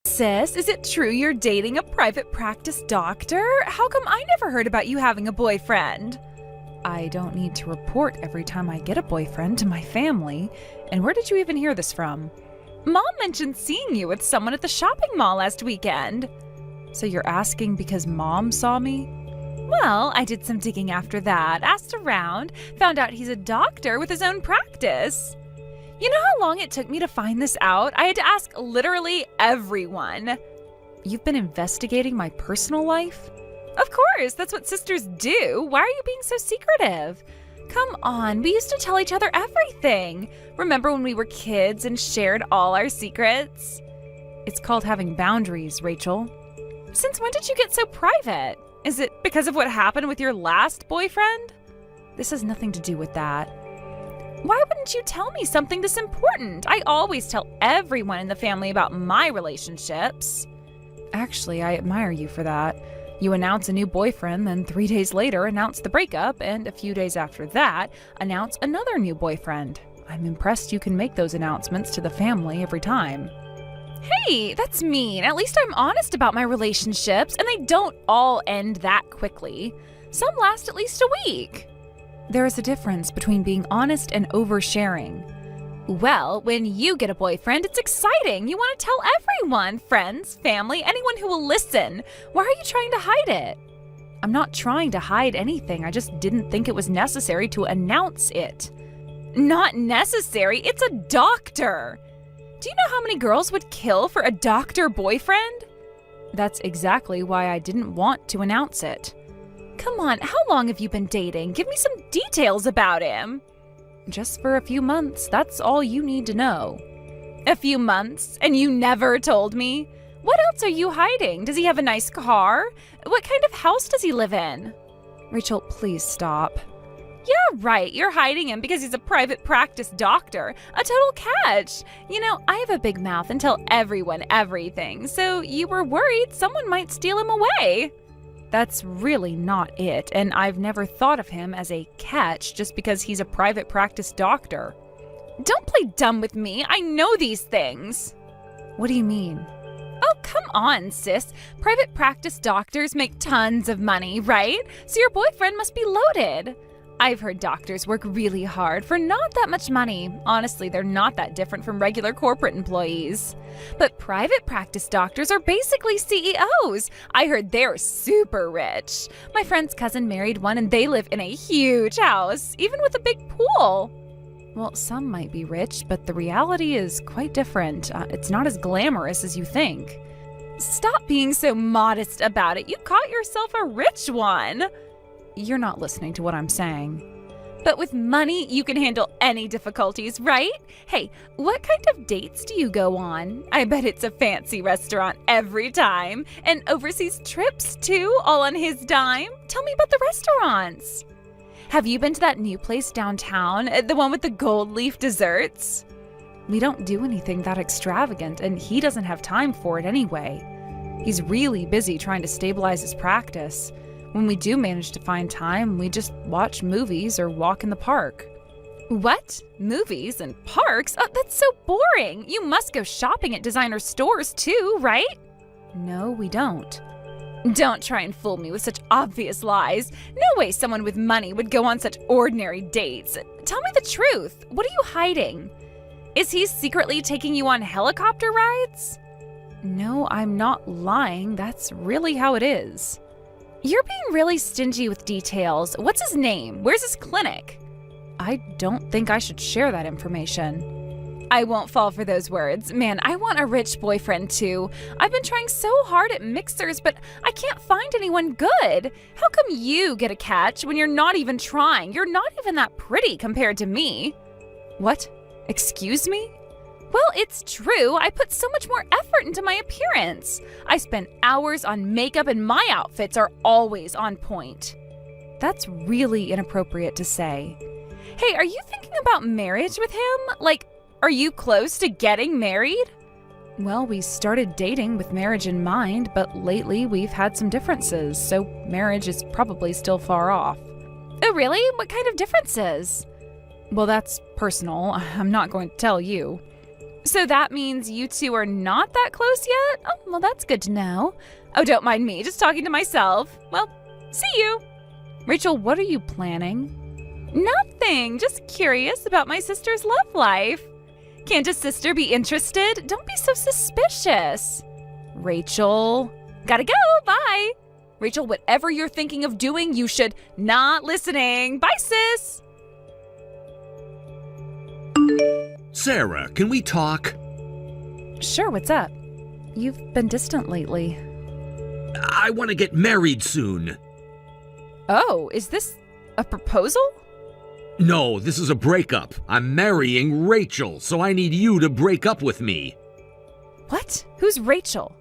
Sis, is it true you're dating a private practice doctor? How come I never heard about you having a boyfriend? I don't need to report every time I get a boyfriend to my family. And where did you even hear this from? Mom mentioned seeing you with someone at the shopping mall last weekend. So you're asking because Mom saw me? Well, I did some digging after that, asked around, found out he's a doctor with his own practice. You know how long it took me to find this out? I had to ask literally everyone. You've been investigating my personal life? Of course, that's what sisters do. Why are you being so secretive? Come on, we used to tell each other everything. Remember when we were kids and shared all our secrets? It's called having boundaries, Rachel. Since when did you get so private? Is it because of what happened with your last boyfriend? This has nothing to do with that. Why wouldn't you tell me something this important? I always tell everyone in the family about my relationships. Actually, I admire you for that. You announce a new boyfriend, then 3 days later announce the breakup, and a few days after that, announce another new boyfriend. I'm impressed you can make those announcements to the family every time. Hey, that's mean. At least I'm honest about my relationships, and they don't all end that quickly. Some last at least a week. There is a difference between being honest and oversharing. Well, when you get a boyfriend, it's exciting. You want to tell everyone, friends, family, anyone who will listen. Why are you trying to hide it? I'm not trying to hide anything. I just didn't think it was necessary to announce it. Not necessary? It's a doctor. Do you know how many girls would kill for a doctor boyfriend? That's exactly why I didn't want to announce it. Come on, how long have you been dating? Give me some details about him. Just for a few months, that's all you need to know. A few months? And you never told me? What else are you hiding? Does he have a nice car? What kind of house does he live in? Rachel, please stop. Yeah, right, you're hiding him because he's a private practice doctor. A total catch. You know, I have a big mouth and tell everyone everything, so you were worried someone might steal him away. That's really not it, and I've never thought of him as a catch just because he's a private practice doctor. Don't play dumb with me. I know these things. What do you mean? Oh, come on, sis. Private practice doctors make tons of money, right? So your boyfriend must be loaded. I've heard doctors work really hard for not that much money. Honestly, they're not that different from regular corporate employees. But private practice doctors are basically CEOs. I heard they're super rich. My friend's cousin married one and they live in a huge house, even with a big pool. Well, some might be rich, but the reality is quite different. It's not as glamorous as you think. Stop being so modest about it. You caught yourself a rich one. You're not listening to what I'm saying. But with money, you can handle any difficulties, right? Hey, what kind of dates do you go on? I bet it's a fancy restaurant every time. And overseas trips, too, all on his dime. Tell me about the restaurants. Have you been to that new place downtown, the one with the gold leaf desserts? We don't do anything that extravagant, and he doesn't have time for it anyway. He's really busy trying to stabilize his practice. When we do manage to find time, we just watch movies or walk in the park. What? Movies and parks? Oh, that's so boring. You must go shopping at designer stores too, right? No, we don't. Don't try and fool me with such obvious lies. No way someone with money would go on such ordinary dates. Tell me the truth. What are you hiding? Is he secretly taking you on helicopter rides? No, I'm not lying. That's really how it is. You're being really stingy with details. What's his name? Where's his clinic? I don't think I should share that information. I won't fall for those words. Man, I want a rich boyfriend too. I've been trying so hard at mixers, but I can't find anyone good. How come you get a catch when you're not even trying? You're not even that pretty compared to me. What? Excuse me? Well, it's true. I put so much more effort into my appearance. I spend hours on makeup and my outfits are always on point. That's really inappropriate to say. Hey, are you thinking about marriage with him? Like, are you close to getting married? Well, we started dating with marriage in mind, but lately we've had some differences, so marriage is probably still far off. Oh, really? What kind of differences? Well, that's personal. I'm not going to tell you. So that means you two are not that close yet? Oh, well, that's good to know. Oh, don't mind me, just talking to myself. Well, see you. Rachel, what are you planning? Nothing, just curious about my sister's love life. Can't a sister be interested? Don't be so suspicious. Rachel, gotta go, bye. Rachel, whatever you're thinking of doing, you should not listening. Bye, sis. Sarah, can we talk? Sure, what's up? You've been distant lately. I want to get married soon. Oh, is this a proposal? No, this is a breakup. I'm marrying Rachel, so I need you to break up with me. What? Who's Rachel?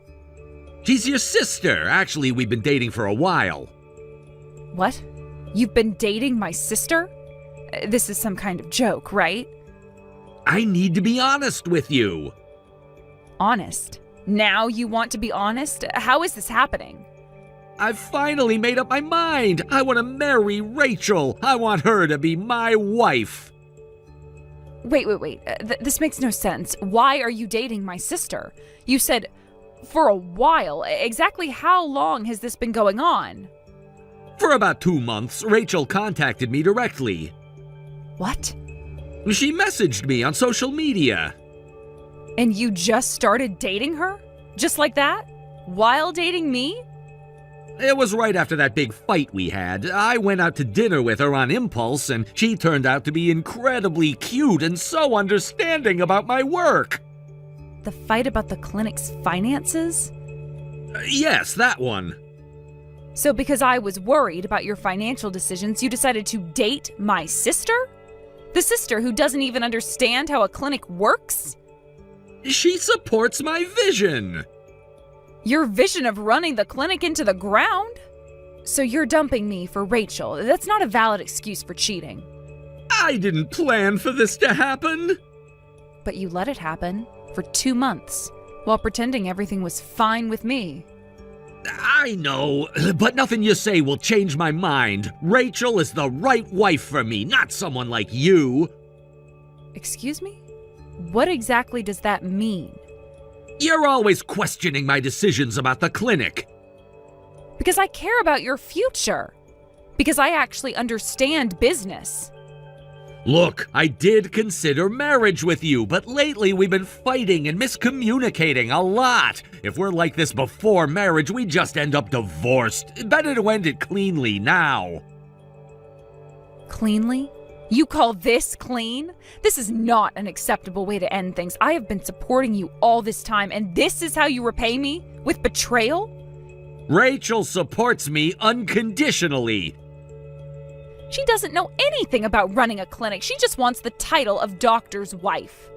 She's your sister. Actually, we've been dating for a while. What? You've been dating my sister? This is some kind of joke, right? I need to be honest with you. Honest? Now you want to be honest? How is this happening? I've finally made up my mind. I want to marry Rachel. I want her to be my wife. Wait. This makes no sense. Why are you dating my sister? You said for a while. Exactly how long has this been going on? For about 2 months, Rachel contacted me directly. What? She messaged me on social media. And you just started dating her? Just like that? While dating me? It was right after that big fight we had. I went out to dinner with her on impulse, and she turned out to be incredibly cute and so understanding about my work. The fight about the clinic's finances? Yes, that one. So because I was worried about your financial decisions, you decided to date my sister? The sister who doesn't even understand how a clinic works? She supports my vision. Your vision of running the clinic into the ground? So you're dumping me for Rachel. That's not a valid excuse for cheating. I didn't plan for this to happen. But you let it happen for 2 months while pretending everything was fine with me. I know, but nothing you say will change my mind. Rachel is the right wife for me, not someone like you. Excuse me? What exactly does that mean? You're always questioning my decisions about the clinic. Because I care about your future. Because I actually understand business. Look, I did consider marriage with you, but lately we've been fighting and miscommunicating a lot. If we're like this before marriage, we just end up divorced. Better to end it cleanly now. Cleanly? You call this clean? This is not an acceptable way to end things. I have been supporting you all this time, and this is how you repay me? With betrayal? Rachel supports me unconditionally. She doesn't know anything about running a clinic. She just wants the title of doctor's wife.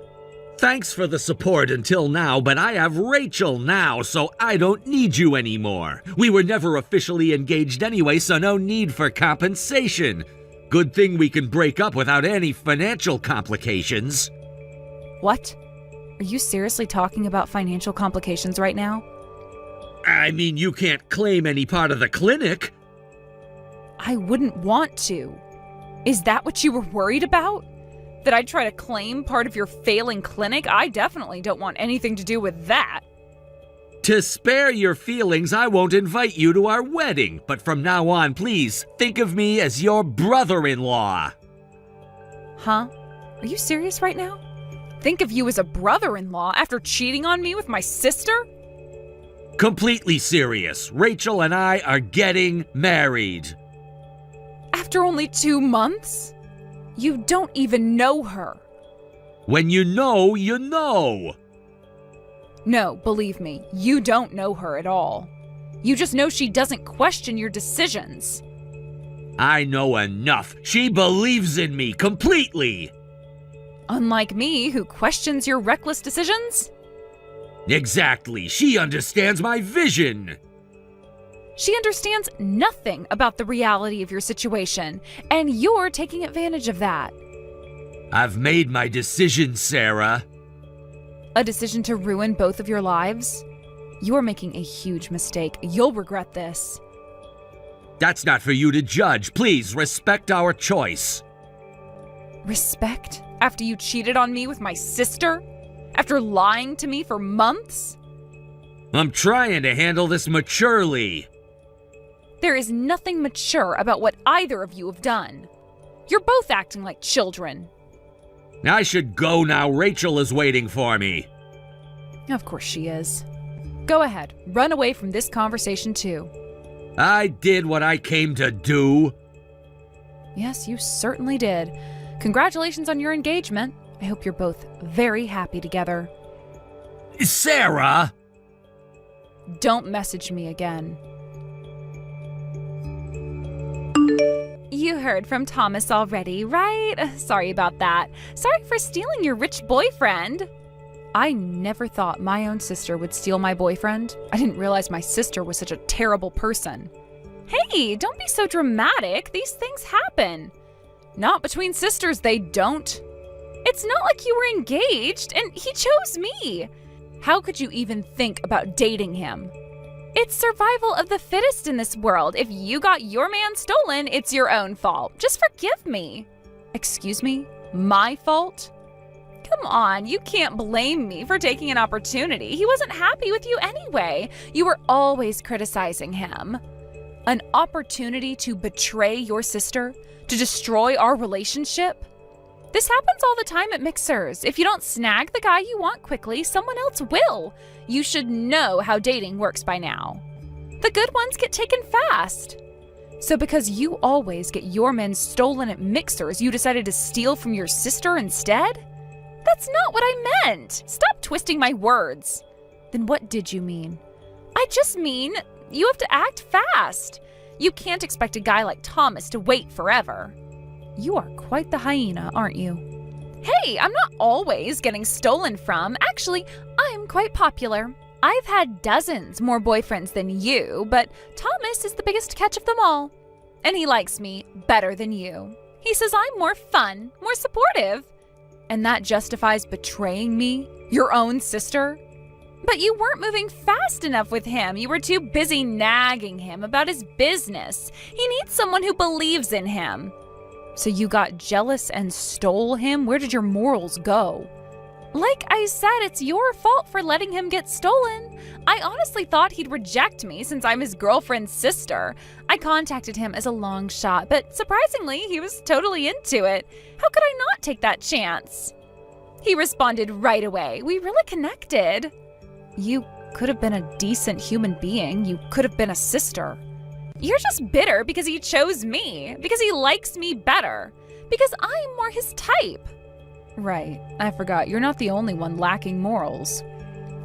Thanks for the support until now, but I have Rachel now, so I don't need you anymore. We were never officially engaged anyway, so no need for compensation. Good thing we can break up without any financial complications. What? Are you seriously talking about financial complications right now? I mean, you can't claim any part of the clinic. I wouldn't want to. Is that what you were worried about? That I'd try to claim part of your failing clinic? I definitely don't want anything to do with that. To spare your feelings, I won't invite you to our wedding, but from now on, please, think of me as your brother-in-law. Huh? Are you serious right now? Think of you as a brother-in-law after cheating on me with my sister? Completely serious. Rachel and I are getting married. After only 2 months? You don't even know her. When you know, you know. No, believe me, you don't know her at all. You just know she doesn't question your decisions. I know enough. She believes in me completely. Unlike me, who questions your reckless decisions? Exactly. She understands my vision. She understands nothing about the reality of your situation, and you're taking advantage of that. I've made my decision, Sarah. A decision to ruin both of your lives? You're making a huge mistake. You'll regret this. That's not for you to judge. Please respect our choice. Respect? After you cheated on me with my sister? After lying to me for months? I'm trying to handle this maturely. There is nothing mature about what either of you have done. You're both acting like children. I should go now. Rachel is waiting for me. Of course she is. Go ahead, run away from this conversation too. I did what I came to do. Yes, you certainly did. Congratulations on your engagement. I hope you're both very happy together. Sarah! Don't message me again. You heard from Thomas already, right? Sorry about that. Sorry for stealing your rich boyfriend. I never thought my own sister would steal my boyfriend. I didn't realize my sister was such a terrible person. Hey, don't be so dramatic. These things happen. Not between sisters, they don't. It's not like you were engaged, and he chose me. How could you even think about dating him? It's survival of the fittest in this world. If you got your man stolen, it's your own fault. Just forgive me. Excuse me? My fault? Come on, you can't blame me for taking an opportunity. He wasn't happy with you anyway. You were always criticizing him. An opportunity to betray your sister? To destroy our relationship? This happens all the time at mixers. If you don't snag the guy you want quickly, someone else will. You should know how dating works by now. The good ones get taken fast. So because you always get your men stolen at mixers, you decided to steal from your sister instead? That's not what I meant. Stop twisting my words. Then what did you mean? I just mean you have to act fast. You can't expect a guy like Thomas to wait forever. You are quite the hyena, aren't you? Hey, I'm not always getting stolen from. Actually, I'm quite popular. I've had dozens more boyfriends than you, but Thomas is the biggest catch of them all. And he likes me better than you. He says I'm more fun, more supportive. And that justifies betraying me, your own sister? But you weren't moving fast enough with him. You were too busy nagging him about his business. He needs someone who believes in him. So you got jealous and stole him? Where did your morals go? Like I said, it's your fault for letting him get stolen. I honestly thought he'd reject me since I'm his girlfriend's sister. I contacted him as a long shot, but surprisingly, he was totally into it. How could I not take that chance? He responded right away. We really connected. You could have been a decent human being. You could have been a sister. You're just bitter because he chose me, because he likes me better, because I'm more his type. Right, I forgot. You're not the only one lacking morals.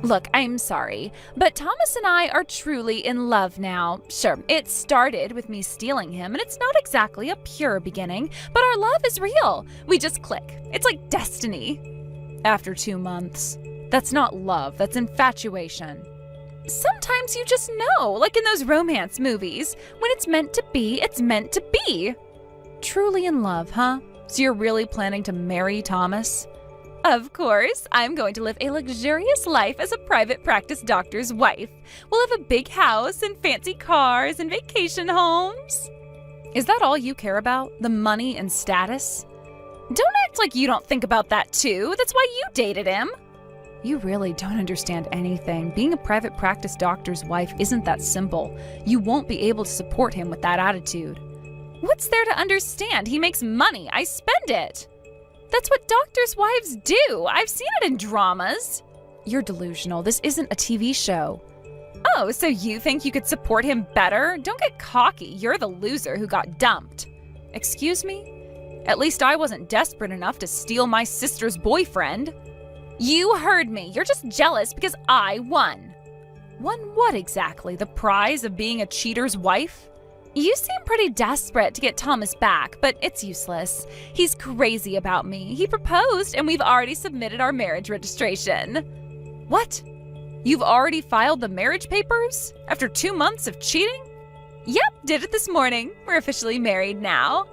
Look, I'm sorry, but Thomas and I are truly in love now. Sure, it started with me stealing him, and it's not exactly a pure beginning, but our love is real. We just click. It's like destiny. After 2 months. That's not love, that's infatuation. Sometimes you just know, like in those romance movies. When it's meant to be, it's meant to be. Truly in love, huh? So you're really planning to marry Thomas? Of course, I'm going to live a luxurious life as a private practice doctor's wife. We'll have a big house and fancy cars and vacation homes. Is that all you care about? The money and status? Don't act like you don't think about that too. That's why you dated him. You really don't understand anything. Being a private practice doctor's wife isn't that simple. You won't be able to support him with that attitude. What's there to understand? He makes money. I spend it. That's what doctors' wives do. I've seen it in dramas. You're delusional. This isn't a TV show. Oh, so you think you could support him better? Don't get cocky. You're the loser who got dumped. Excuse me? At least I wasn't desperate enough to steal my sister's boyfriend. You heard me. You're just jealous because I won. Won what exactly? The prize of being a cheater's wife? You seem pretty desperate to get Thomas back, but it's useless. He's crazy about me. He proposed and we've already submitted our marriage registration. What? You've already filed the marriage papers? After 2 months of cheating? Yep, did it this morning. We're officially married now.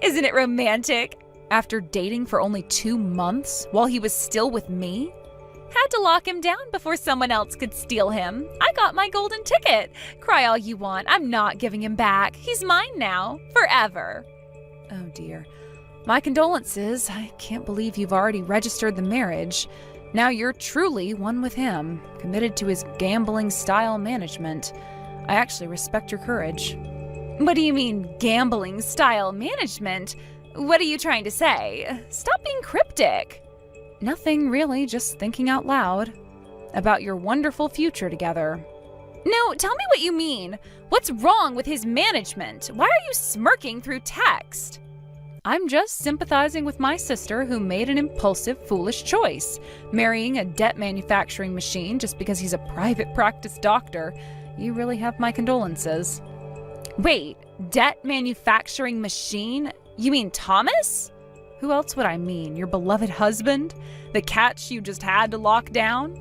Isn't it romantic? After dating for only 2 months, while he was still with me? Had to lock him down before someone else could steal him. I got my golden ticket. Cry all you want. I'm not giving him back. He's mine now. Forever. Oh dear. My condolences. I can't believe you've already registered the marriage. Now you're truly one with him, committed to his gambling-style management. I actually respect your courage. What do you mean, gambling-style management? What are you trying to say? Stop being cryptic. Nothing really, just thinking out loud about your wonderful future together. No, tell me what you mean. What's wrong with his management? Why are you smirking through text? I'm just sympathizing with my sister who made an impulsive, foolish choice, marrying a debt manufacturing machine just because he's a private practice doctor. You really have my condolences. Wait, debt manufacturing machine? You mean Thomas? Who else would I mean? Your beloved husband? The catch you just had to lock down?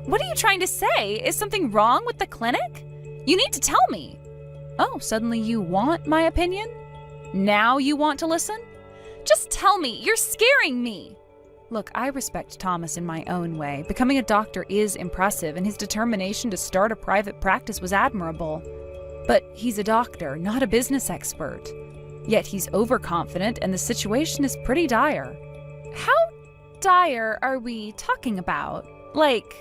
What are you trying to say? Is something wrong with the clinic? You need to tell me. Oh, suddenly you want my opinion? Now you want to listen? Just tell me. You're scaring me. Look, I respect Thomas in my own way. Becoming a doctor is impressive, and his determination to start a private practice was admirable. But he's a doctor, not a business expert. Yet he's overconfident, and the situation is pretty dire. How dire are we talking about? Like,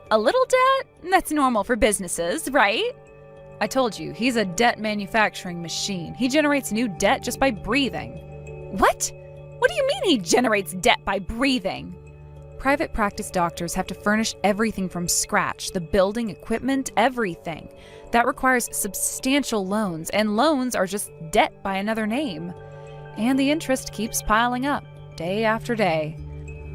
a little debt? That's normal for businesses, right? I told you, he's a debt manufacturing machine. He generates new debt just by breathing. What? What do you mean he generates debt by breathing? Private practice doctors have to furnish everything from scratch, the building, equipment, everything. That requires substantial loans, and loans are just debt by another name. And the interest keeps piling up, day after day.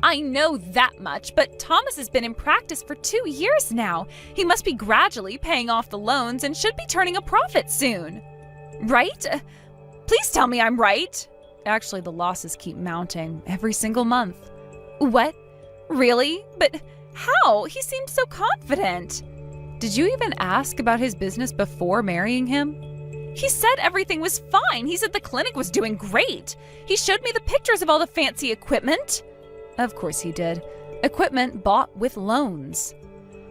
I know that much, but Thomas has been in practice for 2 years now. He must be gradually paying off the loans and should be turning a profit soon. Right? Please tell me I'm right. Actually, the losses keep mounting every single month. What? Really? But how? He seemed so confident. Did you even ask about his business before marrying him? He said everything was fine. He said the clinic was doing great. He showed me the pictures of all the fancy equipment. Of course he did. Equipment bought with loans.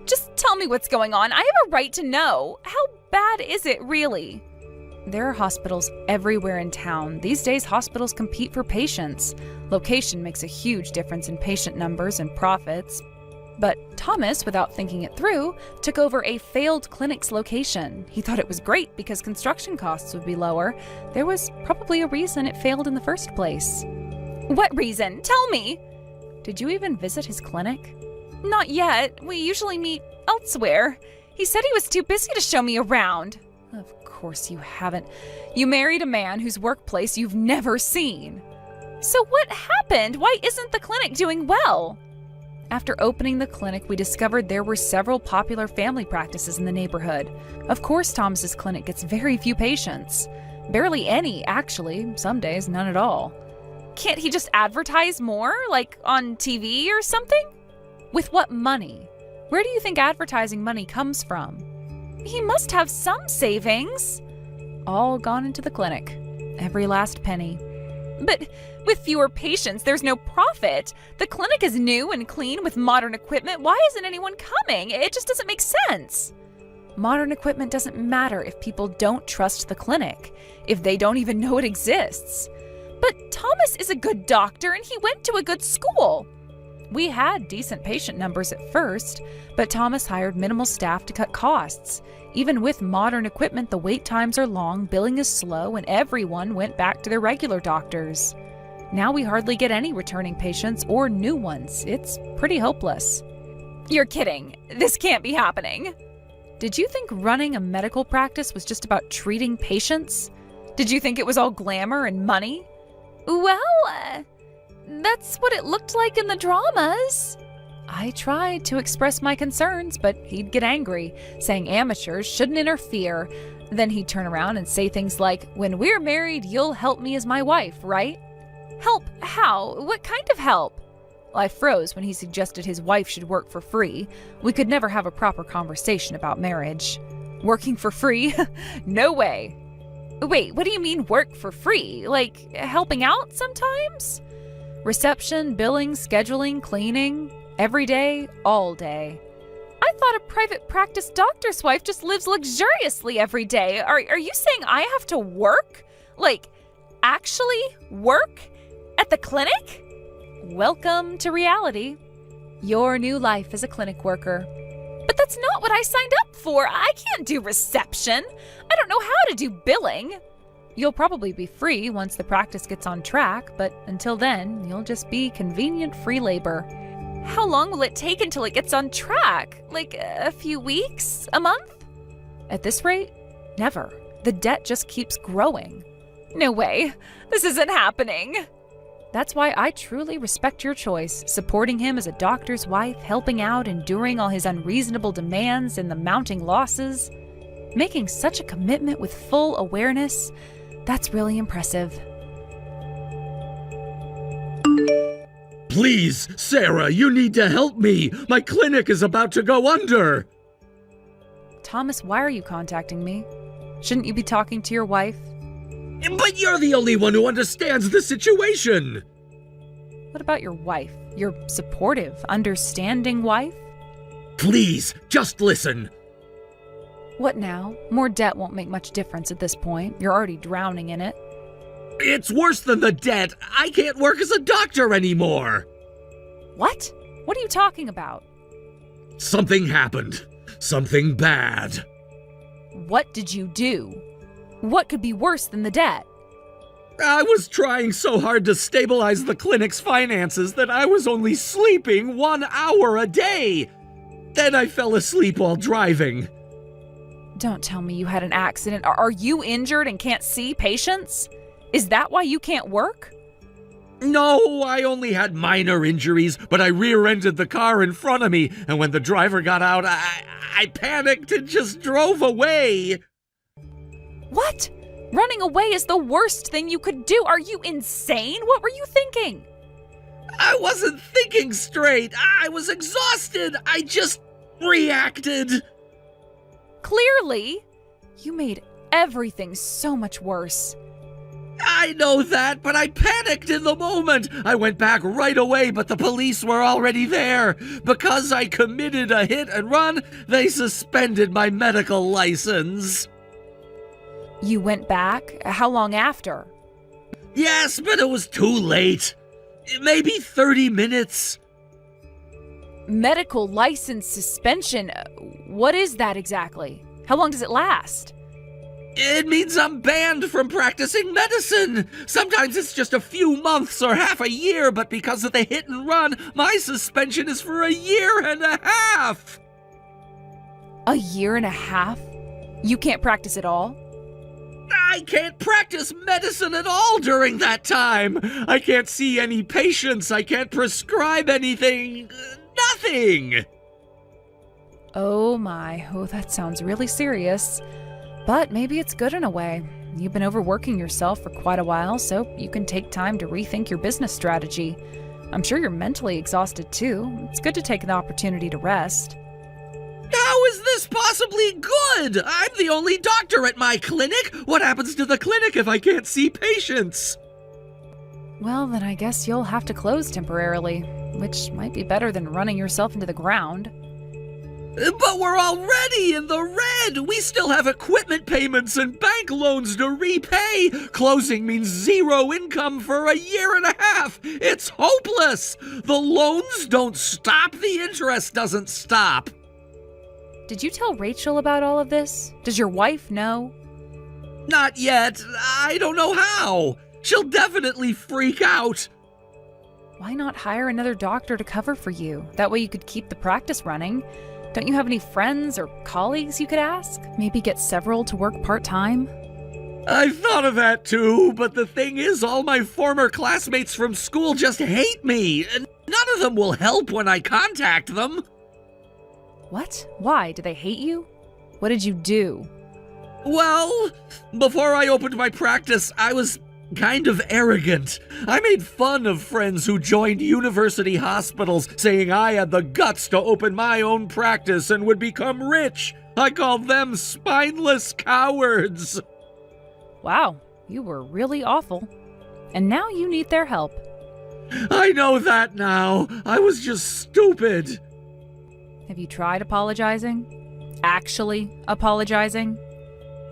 Just tell me what's going on. I have a right to know. How bad is it, really? There are hospitals everywhere in town. These days, hospitals compete for patients. Location makes a huge difference in patient numbers and profits. But Thomas, without thinking it through, took over a failed clinic's location. He thought it was great because construction costs would be lower. There was probably a reason it failed in the first place. What reason? Tell me! Did you even visit his clinic? Not yet. We usually meet elsewhere. He said he was too busy to show me around. Of course you haven't. You married a man whose workplace you've never seen. So what happened? Why isn't the clinic doing well? After opening the clinic, we discovered there were several popular family practices in the neighborhood. Of course, Thomas's clinic gets very few patients. Barely any, actually. Some days, none at all. Can't he just advertise more, like on TV or something? With what money? Where do you think advertising money comes from? He must have some savings. All gone into the clinic. Every last penny. But with fewer patients, there's no profit. The clinic is new and clean with modern equipment. Why isn't anyone coming? It just doesn't make sense. Modern equipment doesn't matter if people don't trust the clinic, if they don't even know it exists. But Thomas is a good doctor and he went to a good school. We had decent patient numbers at first, but Thomas hired minimal staff to cut costs. Even with modern equipment, the wait times are long, billing is slow, and everyone went back to their regular doctors. Now we hardly get any returning patients or new ones. It's pretty hopeless. You're kidding. This can't be happening. Did you think running a medical practice was just about treating patients? Did you think it was all glamour and money? Well, that's what it looked like in the dramas. I tried to express my concerns, but he'd get angry, saying amateurs shouldn't interfere. Then he'd turn around and say things like, "When we're married, you'll help me as my wife, right?" Help? How? What kind of help? Well, I froze when he suggested his wife should work for free. We could never have a proper conversation about marriage. Working for free? No way. Wait, what do you mean work for free? Like helping out sometimes? Reception, billing, scheduling, cleaning. Every day, all day. I thought a private practice doctor's wife just lives luxuriously every day. Are you saying I have to work? Like, actually work? At the clinic? Welcome to reality. Your new life as a clinic worker. But that's not what I signed up for. I can't do reception. I don't know how to do billing. You'll probably be free once the practice gets on track, but until then, you'll just be convenient free labor. How long will it take until it gets on track? Like a few weeks? A month? At this rate, never. The debt just keeps growing. No way. This isn't happening. That's why I truly respect your choice, supporting him as a doctor's wife, helping out, enduring all his unreasonable demands and the mounting losses. Making such a commitment with full awareness, that's really impressive. Please, Sarah, you need to help me. My clinic is about to go under. Thomas, why are you contacting me? Shouldn't you be talking to your wife? But you're the only one who understands the situation. What about your wife? Your supportive, understanding wife? Please, just listen. What now? More debt won't make much difference at this point. You're already drowning in it. It's worse than the debt. I can't work as a doctor anymore. What? What are you talking about? Something happened. Something bad. What did you do? What could be worse than the debt? I was trying so hard to stabilize the clinic's finances that I was only sleeping 1 hour a day. Then I fell asleep while driving. Don't tell me you had an accident. Are you injured and can't see patients? Is that why you can't work? No, I only had minor injuries, but I rear-ended the car in front of me, and when the driver got out, I panicked and just drove away. What? Running away is the worst thing you could do. Are you insane? What were you thinking? I wasn't thinking straight. I was exhausted. I just reacted. Clearly, you made everything so much worse. I know that, but I panicked in the moment. I went back right away, but the police were already there. Because I committed a hit and run, they suspended my medical license. You went back? How long after? Yes, but it was too late. Maybe 30 minutes. Medical license suspension? What is that exactly? How long does it last? It means I'm banned from practicing medicine. Sometimes it's just a few months or half a year, but because of the hit and run, my suspension is for 1.5 years. 1.5 years? You can't practice at all? I can't practice medicine at all during that time. I can't see any patients. I can't prescribe anything. Nothing. Oh my, that sounds really serious. But maybe it's good in a way. You've been overworking yourself for quite a while, so you can take time to rethink your business strategy. I'm sure you're mentally exhausted too. It's good to take the opportunity to rest. How is this possibly good? I'm the only doctor at my clinic. What happens to the clinic if I can't see patients? Well, then I guess you'll have to close temporarily, which might be better than running yourself into the ground. But we're already in the red! We still have equipment payments and bank loans to repay! Closing means 0 income for 1.5 years! It's hopeless! The loans don't stop, the interest doesn't stop! Did you tell Rachel about all of this? Does your wife know? Not yet. I don't know how. She'll definitely freak out. Why not hire another doctor to cover for you? That way you could keep the practice running. Don't you have any friends or colleagues you could ask? Maybe get several to work part-time? I've thought of that too, but the thing is, all my former classmates from school just hate me. None of them will help when I contact them. What? Why? Do they hate you? What did you do? Well, before I opened my practice, I was kind of arrogant. I made fun of friends who joined university hospitals, saying I had the guts to open my own practice and would become rich. I called them spineless cowards. Wow, you were really awful. And now you need their help. I know that now. I was just stupid. Have you tried apologizing? Actually apologizing?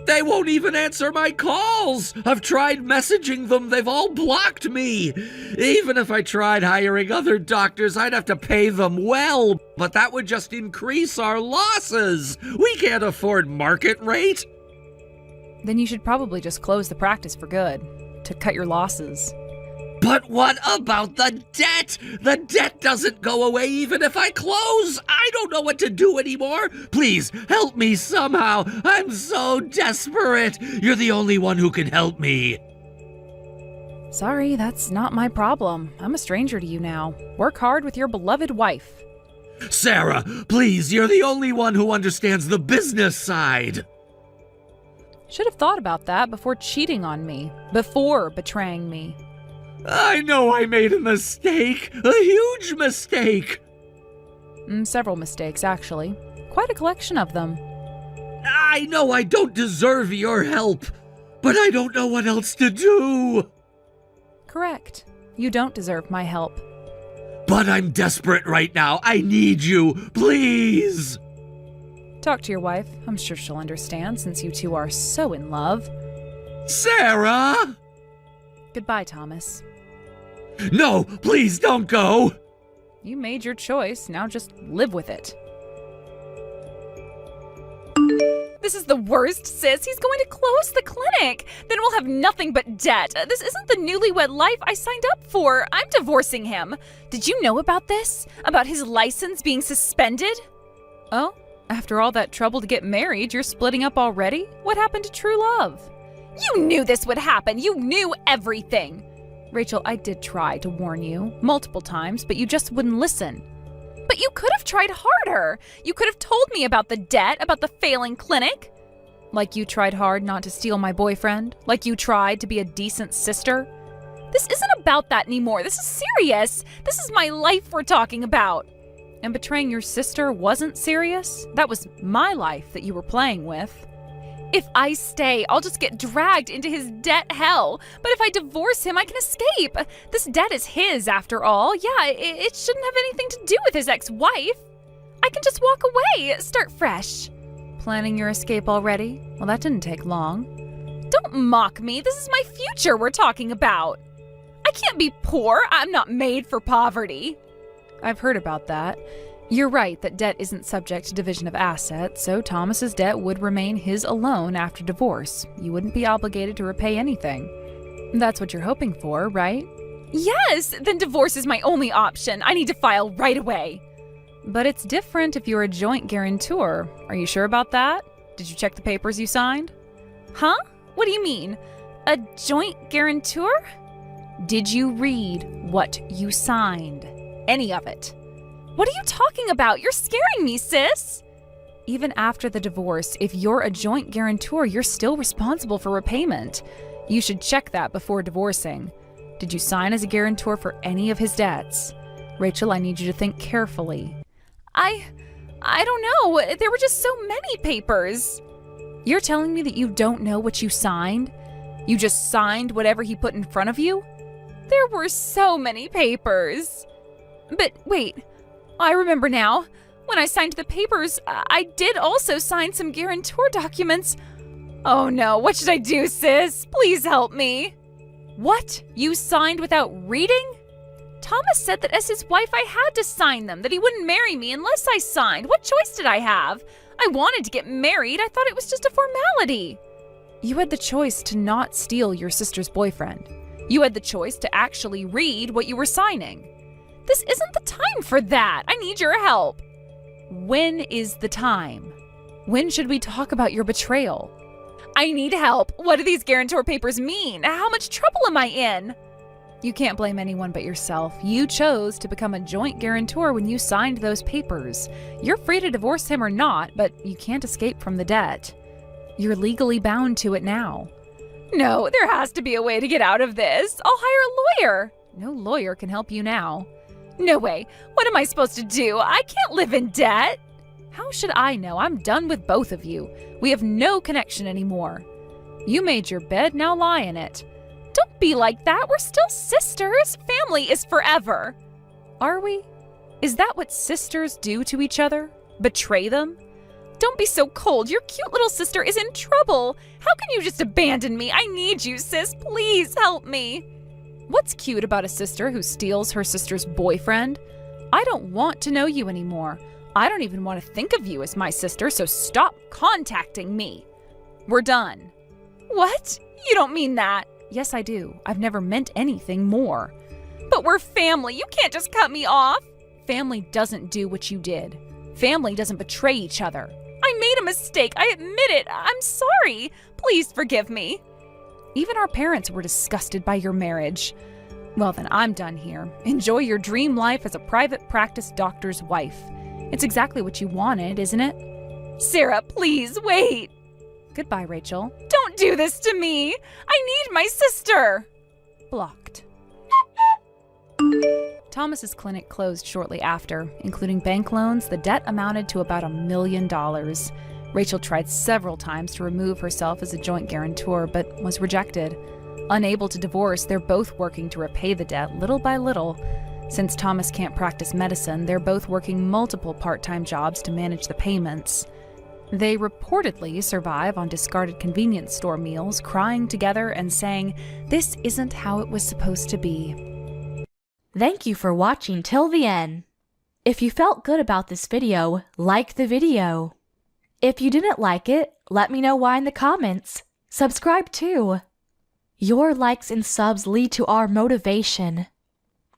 they won't even answer my calls. I've tried messaging them. They've all blocked me. Even if I tried hiring other doctors, I'd have to pay them well, but that would just increase our losses. We can't afford market rate. Then you should probably just close the practice for good, to cut your losses. But what about the debt? The debt doesn't go away even if I close. I don't know what to do anymore. Please, help me somehow. I'm so desperate. You're the only one who can help me. Sorry, that's not my problem. I'm a stranger to you now. Work hard with your beloved wife. Sarah, please, you're the only one who understands the business side. Should have thought about that before cheating on me, before betraying me. I know I made a mistake, a huge mistake. Several mistakes, actually. Quite a collection of them. I know I don't deserve your help, but I don't know what else to do. Correct. You don't deserve my help. But I'm desperate right now. I need you, please. Talk to your wife. I'm sure she'll understand since you two are so in love. Sarah! Goodbye, Thomas. No, please don't go. You made your choice. Now just live with it. This is the worst, sis. He's going to close the clinic. Then we'll have nothing but debt. This isn't the newlywed life I signed up for. I'm divorcing him. Did you know about this? About his license being suspended? Oh, after all that trouble to get married, you're splitting up already? What happened to true love? You knew this would happen. You knew everything. Rachel, I did try to warn you multiple times, but you just wouldn't listen. But you could have tried harder. You could have told me about the debt, about the failing clinic. Like you tried hard not to steal my boyfriend. Like you tried to be a decent sister. This isn't about that anymore. This is serious. This is my life we're talking about. And betraying your sister wasn't serious? That was my life that you were playing with. If I stay, I'll just get dragged into his debt hell. But if I divorce him, I can escape. This debt is his, after all. Yeah, it shouldn't have anything to do with his ex-wife. I can just walk away, start fresh. Planning your escape already? Well, that didn't take long. Don't mock me. This is my future we're talking about. I can't be poor. I'm not made for poverty. I've heard about that. You're right that debt isn't subject to division of assets, so Thomas's debt would remain his alone after divorce. You wouldn't be obligated to repay anything. That's what you're hoping for, right? Yes! Then divorce is my only option. I need to file right away. But it's different if you're a joint guarantor. Are you sure about that? Did you check the papers you signed? Huh? What do you mean? A joint guarantor? Did you read what you signed? Any of it? What are you talking about? You're scaring me, sis! Even after the divorce, if you're a joint guarantor, you're still responsible for repayment. You should check that before divorcing. Did you sign as a guarantor for any of his debts? Rachel, I need you to think carefully. I don't know. There were just so many papers. You're telling me that you don't know what you signed? You just signed whatever he put in front of you? There were so many papers. But wait. I remember now. When I signed the papers, I did also sign some guarantor documents. Oh no, what should I do, sis? Please help me. What? You signed without reading? Thomas said that as his wife I had to sign them, that he wouldn't marry me unless I signed. What choice did I have? I wanted to get married. I thought it was just a formality. You had the choice to not steal your sister's boyfriend. You had the choice to actually read what you were signing. This isn't the time for that. I need your help. When is the time? When should we talk about your betrayal? I need help. What do these guarantor papers mean? How much trouble am I in? You can't blame anyone but yourself. You chose to become a joint guarantor when you signed those papers. You're free to divorce him or not, but you can't escape from the debt. You're legally bound to it now. No, there has to be a way to get out of this. I'll hire a lawyer. No lawyer can help you now. No way. What am I supposed to do? I can't live in debt. How should I know? I'm done with both of you. We have no connection anymore. You made your bed, now lie in it. Don't be like that. We're still sisters. Family is forever. Are we? Is that what sisters do to each other? Betray them? Don't be so cold. Your cute little sister is in trouble. How can you just abandon me? I need you, sis. Please help me. What's cute about a sister who steals her sister's boyfriend? I don't want to know you anymore. I don't even want to think of you as my sister, so stop contacting me. We're done. What? You don't mean that. Yes, I do. I've never meant anything more. But we're family. You can't just cut me off. Family doesn't do what you did. Family doesn't betray each other. I made a mistake. I admit it. I'm sorry. Please forgive me. Even our parents were disgusted by your marriage. Well, then I'm done here. Enjoy your dream life as a private practice doctor's wife. It's exactly what you wanted, isn't it? Sarah, please, wait. Goodbye, Rachel. Don't do this to me. I need my sister. Blocked. Thomas's clinic closed shortly after. Including bank loans, the debt amounted to about $1 million. Rachel tried several times to remove herself as a joint guarantor, but was rejected. Unable to divorce, they're both working to repay the debt little by little. Since Thomas can't practice medicine, they're both working multiple part-time jobs to manage the payments. They reportedly survive on discarded convenience store meals, crying together and saying, "This isn't how it was supposed to be." Thank you for watching till the end. If you felt good about this video, like the video. If you didn't like it, let me know why in the comments. Subscribe too. Your likes and subs lead to our motivation.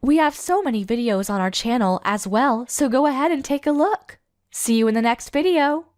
We have so many videos on our channel as well, so go ahead and take a look. See you in the next video.